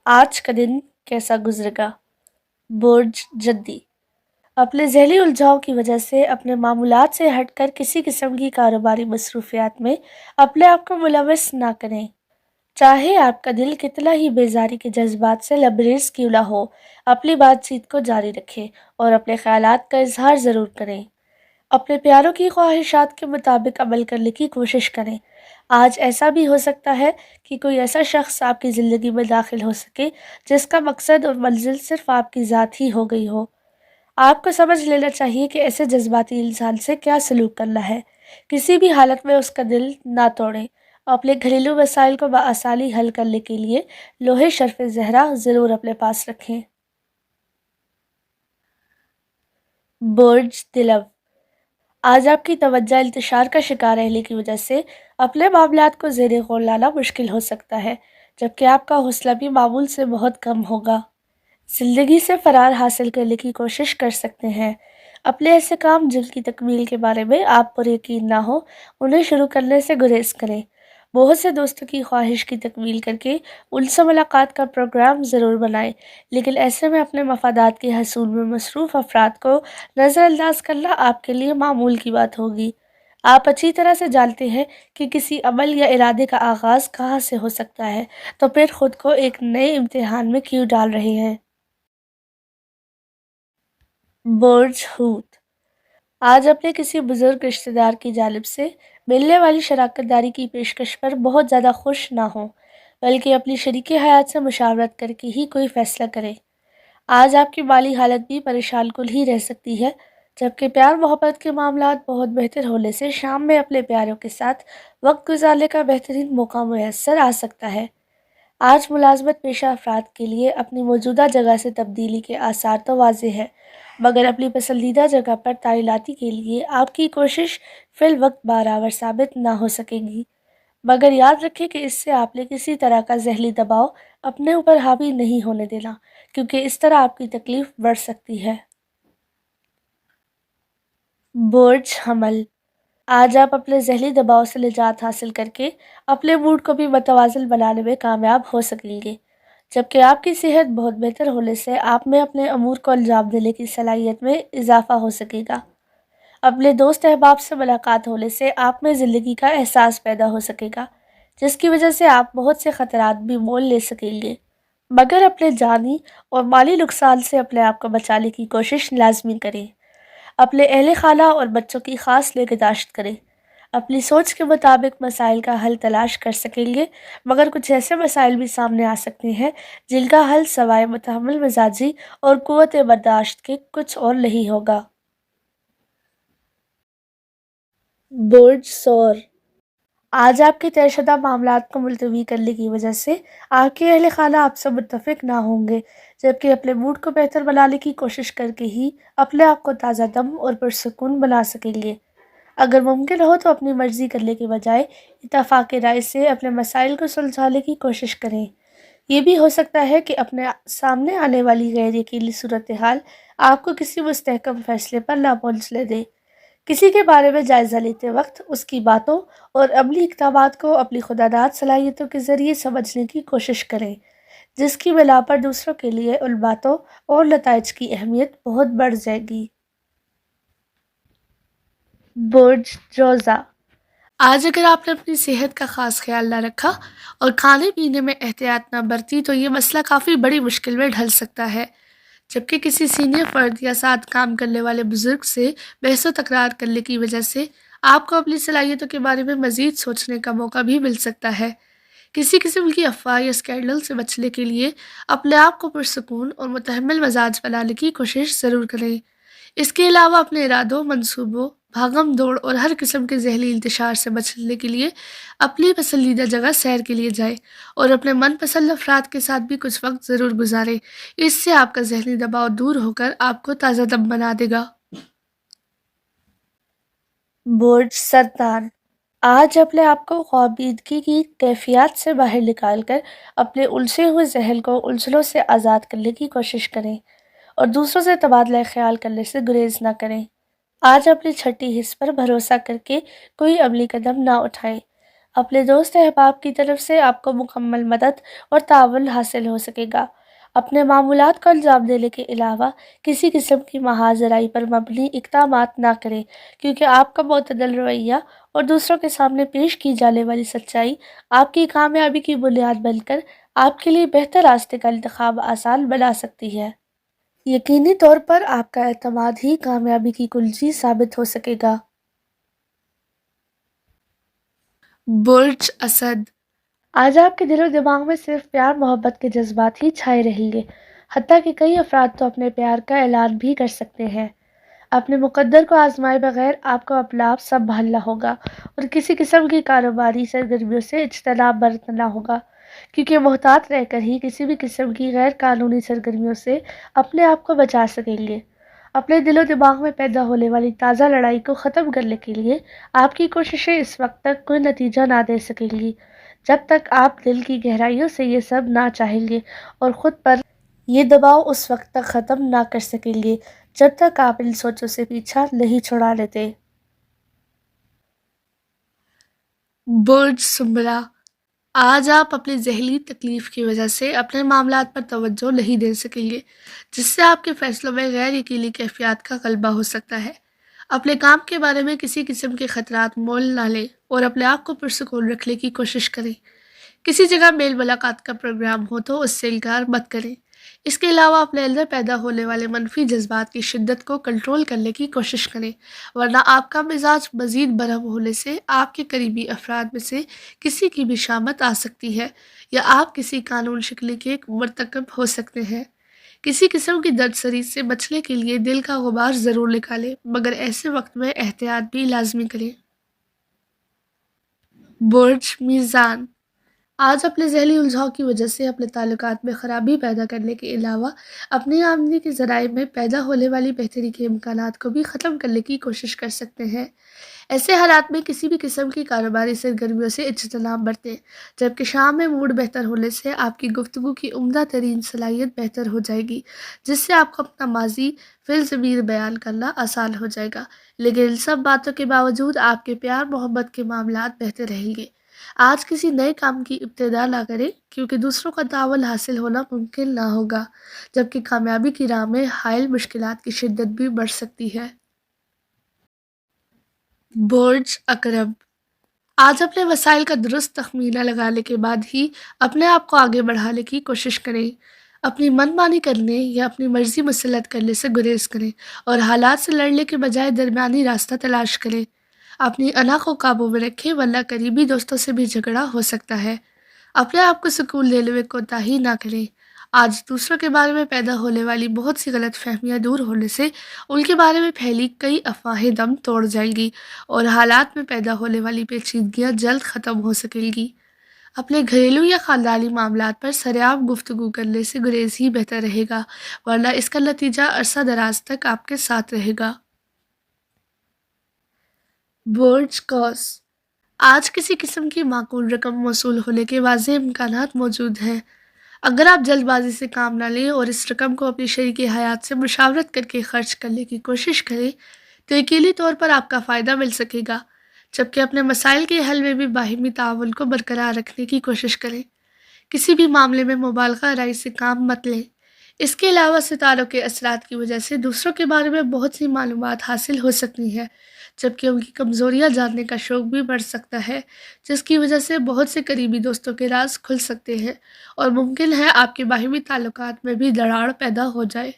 آج کا دن کیسا گزرے گا؟ برج جدی اپنے ذہنی الجھاؤ کی وجہ سے اپنے معمولات سے ہٹ کر کسی قسم کی کاروباری مصروفیات میں اپنے آپ کو ملوث نہ کریں۔ چاہے آپ کا دل کتنا ہی بیزاری کے جذبات سے لبریز کیوں نہ ہو، اپنی بات چیت کو جاری رکھیں اور اپنے خیالات کا اظہار ضرور کریں۔ اپنے پیاروں کی خواہشات کے مطابق عمل کرنے کی کوشش کریں۔ آج ایسا بھی ہو سکتا ہے کہ کوئی ایسا شخص آپ کی زندگی میں داخل ہو سکے جس کا مقصد اور منزل صرف آپ کی ذات ہی ہو گئی ہو۔ آپ کو سمجھ لینا چاہیے کہ ایسے جذباتی انسان سے کیا سلوک کرنا ہے۔ کسی بھی حالت میں اس کا دل نہ توڑیں۔ اپنے گھریلو مسائل کو بآسانی حل کرنے کے لیے لوہے شرف زہرا ضرور اپنے پاس رکھیں۔ برج دلو آج آپ کی توجہ انتشار کا شکار رہنے کی وجہ سے اپنے معاملات کو زیر غور لانا مشکل ہو سکتا ہے، جبکہ آپ کا حوصلہ بھی معمول سے بہت کم ہوگا۔ زندگی سے فرار حاصل کرنے کی کوشش کر سکتے ہیں۔ اپنے ایسے کام جن کی تکمیل کے بارے میں آپ پر یقین نہ ہو، انہیں شروع کرنے سے گریز کریں۔ بہت سے دوستوں کی خواہش کی تکمیل کر کے ان سے ملاقات کا پروگرام ضرور بنائیں، لیکن ایسے میں اپنے مفادات کے حصول میں مصروف افراد کو نظر انداز کرنا آپ کے لیے معمول کی بات ہوگی۔ آپ اچھی طرح سے جانتے ہیں کہ کسی عمل یا ارادے کا آغاز کہاں سے ہو سکتا ہے، تو پھر خود کو ایک نئے امتحان میں کیوں ڈال رہے ہیں۔ برج حوت آج اپنے کسی بزرگ رشتہ دار کی جانب سے ملنے والی شراکت داری کی پیشکش پر بہت زیادہ خوش نہ ہوں، بلکہ اپنی شریک حیات سے مشاورت کر کے ہی کوئی فیصلہ کریں۔ آج آپ کی مالی حالت بھی پریشان کن ہی رہ سکتی ہے، جبکہ پیار محبت کے معاملات بہت بہتر ہونے سے شام میں اپنے پیاروں کے ساتھ وقت گزارنے کا بہترین موقع میسر آ سکتا ہے۔ آج ملازمت پیشہ افراد کے لیے اپنی موجودہ جگہ سے تبدیلی کے آثار تو واضح ہے، مگر اپنی پسندیدہ جگہ پر تعیناتی کے لیے آپ کی کوشش فی الوقت برابر ثابت نہ ہو سکے گی۔ مگر یاد رکھیں کہ اس سے آپ نے کسی طرح کا ذہنی دباؤ اپنے اوپر حاوی نہیں ہونے دینا، کیونکہ اس طرح آپ کی تکلیف بڑھ سکتی ہے۔ برج حمل آج آپ اپنے ذہنی دباؤ سے نجات حاصل کر کے اپنے موڈ کو بھی متوازن بنانے میں کامیاب ہو سکیں گے، جبکہ آپ کی صحت بہت بہتر ہونے سے آپ میں اپنے امور کو انجام دینے کی صلاحیت میں اضافہ ہو سکے گا۔ اپنے دوست احباب سے ملاقات ہونے سے آپ میں زندگی کا احساس پیدا ہو سکے گا، جس کی وجہ سے آپ بہت سے خطرات بھی مول لے سکیں گے، مگر اپنے جانی اور مالی نقصان سے اپنے آپ کو بچانے کی کوشش لازمی کریں۔ اپنے اہل خانہ اور بچوں کی خاص نگہداشت کریں۔ اپنی سوچ کے مطابق مسائل کا حل تلاش کر سکیں گے، مگر کچھ ایسے مسائل بھی سامنے آ سکتے ہیں جن کا حل سوائے متحمل مزاجی اور قوت برداشت کے کچھ اور نہیں ہوگا۔ برج ثور آج آپ کے طے شدہ معاملات کو ملتوی کرنے کی وجہ سے آپ کے اہل خانہ آپ سے متفق نہ ہوں گے، جبکہ اپنے موڈ کو بہتر بنانے کی کوشش کر کے ہی اپنے آپ کو تازہ دم اور پرسکون بنا سکیں گے۔ اگر ممکن ہو تو اپنی مرضی کرنے کے بجائے اتفاق رائے سے اپنے مسائل کو سلجھانے کی کوشش کریں۔ یہ بھی ہو سکتا ہے کہ اپنے سامنے آنے والی غیر یقینی صورتحال آپ کو کسی مستحکم فیصلے پر نہ پہنچنے دے۔ کسی کے بارے میں جائزہ لیتے وقت اس کی باتوں اور عملی اقدامات کو اپنی خودداد صلاحیتوں کے ذریعے سمجھنے کی کوشش کریں، جس کی بنا پر دوسروں کے لیے ان باتوں اور نتائج کی اہمیت بہت بڑھ جائے گی۔ برج جوزا آج اگر آپ نے اپنی صحت کا خاص خیال نہ رکھا اور کھانے پینے میں احتیاط نہ برتی تو یہ مسئلہ کافی بڑی مشکل میں ڈھل سکتا ہے، جبکہ کسی سینئر فرد یا ساتھ کام کرنے والے بزرگ سے بحث و تکرار کرنے کی وجہ سے آپ کو اپنی صلاحیتوں کے بارے میں مزید سوچنے کا موقع بھی مل سکتا ہے۔ کسی قسم کی افواہ یا اسکینڈل سے بچنے کے لیے اپنے آپ کو پرسکون اور متحمل مزاج بنانے کی کوشش ضرور کریں۔ اس کے علاوہ اپنے ارادوں، منصوبوں، بھاگم دوڑ اور ہر قسم کے ذہنی انتشار سے بچنے کے لیے اپنی پسندیدہ جگہ سیر کے لیے جائیں اور اپنے من پسند افراد کے ساتھ بھی کچھ وقت ضرور گزاریں۔ اس سے آپ کا ذہنی دباؤ دور ہو کر آپ کو تازہ دم بنا دے گا۔ برج سرطان آج اپنے آپ کو خوابیدگی کی کیفیات سے باہر نکال کر اپنے الجھے ہوئے ذہن کو الجھنوں سے آزاد کرنے کی کوشش کریں اور دوسروں سے تبادلہ خیال کرنے سے گریز نہ کریں۔ آج اپنی چھٹی حس پر بھروسہ کر کے کوئی عملی قدم نہ اٹھائیں۔ اپنے دوست احباب کی طرف سے آپ کو مکمل مدد اور تعاون حاصل ہو سکے گا۔ اپنے معمولات کو انجام دینے کے علاوہ کسی قسم کی محاذ رائی پر مبنی اقدامات نہ کریں، کیونکہ آپ کا معتدل رویہ اور دوسروں کے سامنے پیش کی جانے والی سچائی آپ کی کامیابی کی بنیاد بن کر آپ کے لیے بہتر راستے کا انتخاب آسان بنا سکتی ہے۔ یقینی طور پر آپ کا اعتماد ہی کامیابی کی کنجی ثابت ہو سکے گا۔ برج اسد، آج آپ کے دل و دماغ میں صرف پیار محبت کے جذبات ہی چھائے رہیں گے، حتیٰ کہ کئی افراد تو اپنے پیار کا اعلان بھی کر سکتے ہیں۔ اپنے مقدر کو آزمائے بغیر آپ کو اپنا آپ سنبھالنا ہوگا اور کسی قسم کی کاروباری سرگرمیوں سے اجتناب برتنا ہوگا، کیونکہ محتاط رہ کر ہی کسی بھی قسم کی غیر قانونی سرگرمیوں سے اپنے آپ کو بچا سکیں گے۔ اپنے دل و دماغ میں پیدا ہونے والی تازہ لڑائی کو ختم کرنے کے لیے آپ کی کوششیں اس وقت تک کوئی نتیجہ نہ دے سکیں گی، جب تک آپ دل کی گہرائیوں سے یہ سب نہ چاہیں گے اور خود پر یہ دباؤ اس وقت تک ختم نہ کر سکیں گے جب تک آپ ان سوچوں سے پیچھا نہیں چھڑا لیتے۔ برج سنبلا، آج آپ اپنی ذہنی تکلیف کی وجہ سے اپنے معاملات پر توجہ نہیں دے سکیں گے، جس سے آپ کے فیصلوں میں غیر یقینی کیفیات کا غلبہ ہو سکتا ہے۔ اپنے کام کے بارے میں کسی قسم کے خطرات مول نہ لیں اور اپنے آپ کو پرسکون رکھنے کی کوشش کریں۔ کسی جگہ میل ملاقات کا پروگرام ہو تو اس سے انکار مت کریں۔ اس کے علاوہ اپنے اندر پیدا ہونے والے منفی جذبات کی شدت کو کنٹرول کرنے کی کوشش کریں، ورنہ آپ کا مزاج مزید برہم ہونے سے آپ کے قریبی افراد میں سے کسی کی بھی شامت آ سکتی ہے، یا آپ کسی قانون شکنی کے مرتکب ہو سکتے ہیں۔ کسی قسم کی درد سری سے بچنے کے لیے دل کا غبار ضرور نکالیں، مگر ایسے وقت میں احتیاط بھی لازمی کریں۔ برج میزان، آج اپنے ذہنی الجھاؤ کی وجہ سے اپنے تعلقات میں خرابی پیدا کرنے کے علاوہ اپنی آمدنی کے ذرائع میں پیدا ہونے والی بہتری کے امکانات کو بھی ختم کرنے کی کوشش کر سکتے ہیں۔ ایسے حالات میں کسی بھی قسم کی کاروباری سرگرمیوں سے اجتناب برتیں، جبکہ شام میں موڈ بہتر ہونے سے آپ کی گفتگو کی عمدہ ترین صلاحیت بہتر ہو جائے گی، جس سے آپ کو اپنا ماضی فی الضمیر بیان کرنا آسان ہو جائے گا۔ لیکن ان سب باتوں کے باوجود آپ کے پیار محبت کے معاملات بہتر رہیں گے۔ آج کسی نئے کام کی ابتدا نہ کریں، کیونکہ دوسروں کا تعاون حاصل ہونا ممکن نہ ہوگا، جبکہ کامیابی کی راہ میں حائل مشکلات کی شدت بھی بڑھ سکتی ہے۔ برج عقرب، آج اپنے وسائل کا درست تخمینہ لگانے کے بعد ہی اپنے آپ کو آگے بڑھانے کی کوشش کریں۔ اپنی من مانی کرنے یا اپنی مرضی مسلط کرنے سے گریز کریں اور حالات سے لڑنے کے بجائے درمیانی راستہ تلاش کریں۔ اپنی انا کو قابو میں رکھیں، ورنہ قریبی دوستوں سے بھی جھگڑا ہو سکتا ہے۔ اپنے آپ کو سکون دینے میں کوتاہی نہ کریں۔ آج دوسروں کے بارے میں پیدا ہونے والی بہت سی غلط فہمیاں دور ہونے سے ان کے بارے میں پھیلی کئی افواہیں دم توڑ جائیں گی اور حالات میں پیدا ہونے والی پیچیدگیاں جلد ختم ہو سکیں گی۔ اپنے گھریلو یا خاندانی معاملات پر سریعاب گفتگو کرنے سے گریز ہی بہتر رہے گا، ورنہ اس کا نتیجہ عرصہ دراز تک آپ کے ساتھ رہے گا۔ برج قوس، آج کسی قسم کی معقول رقم موصول ہونے کے واضح امکانات موجود ہیں۔ اگر آپ جلد بازی سے کام نہ لیں اور اس رقم کو اپنی شریک حیات سے مشاورت کر کے خرچ کرنے کی کوشش کریں تو یقینی طور پر آپ کا فائدہ مل سکے گا، جبکہ اپنے مسائل کے حل میں بھی باہمی تعاون کو برقرار رکھنے کی کوشش کریں۔ کسی بھی معاملے میں مبالغہ آرائی سے کام مت لیں۔ اس کے علاوہ ستاروں کے اثرات کی وجہ سے دوسروں کے بارے میں بہت سی معلومات حاصل ہو سکتی ہیں، جبکہ ان کی کمزوریاں جاننے کا شوق بھی بڑھ سکتا ہے، جس کی وجہ سے بہت سے قریبی دوستوں کے راز کھل سکتے ہیں اور ممکن ہے آپ کے باہمی تعلقات میں بھی دراڑ پیدا ہو جائے۔